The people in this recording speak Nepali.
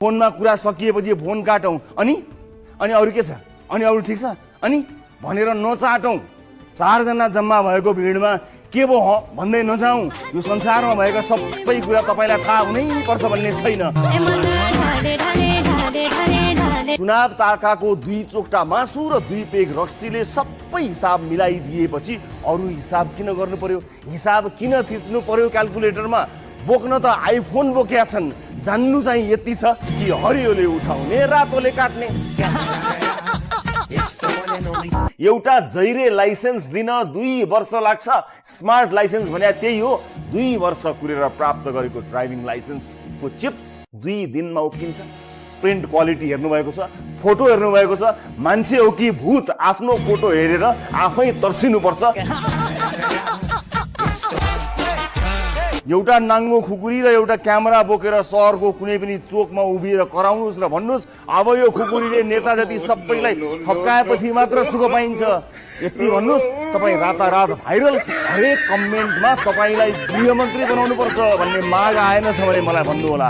फोनमा कुरा सकिएपछि फोन काटौँ अनि अरू के छ अनि अरू ठिक छ अनि भनेर नचाटौँ। 4 जना जम्मा भएको भिडमा के भो भन्दै नजाउँ। यो संसारमा भएका सबै कुरा तपाईँलाई थाहा हुनै पर्छ भन्ने छैन। चुनाव ताकाको 2 चोक्टा मासु र 2 पेग रक्सीले सबै हिसाब मिलाइदिएपछि अरू हिसाब किन गर्नु पर्यो? हिसाब किन थिच्नु पर्यो क्याल्कुलेटरमा? बोक्न त आइफोन बोकेका छन्। जान्नु चाहिँ यति छ कि हरियोले उठाउने रातोले काट्ने। एउटा जैरे लाइसेन्स दिन 2 वर्ष लाग्छ। स्मार्ट लाइसेन्स भने त्यही हो। 2 वर्ष कुरेर प्राप्त गरेको ड्राइभिङ लाइसेन्सको चिप्स 2 दिनमा उक्किन्छ। प्रिन्ट क्वालिटी हेर्नु भएको छ, फोटो हेर्नु भएको छ। मान्छे हो कि भूत आफ्नो फोटो हेरेर आफै तर्सिनु पर्छ। एउटा नाङ्गो खुकुरी र एउटा क्यामेरा बोकेर सहरको कुनै पनि चोकमा उभिएर कराउनुहोस् र भन्नुहोस् अब यो खुकुरीले नेता जति सबैलाई थप्काएपछि मात्र सुख पाइन्छ। यति भन्नुहोस् तपाईँ रातारात भाइरल। हरेक कमेन्टमा तपाईँलाई गृहमन्त्री बनाउनु पर्छ भन्ने माग आएन छ भने मलाई भन्नुहोला।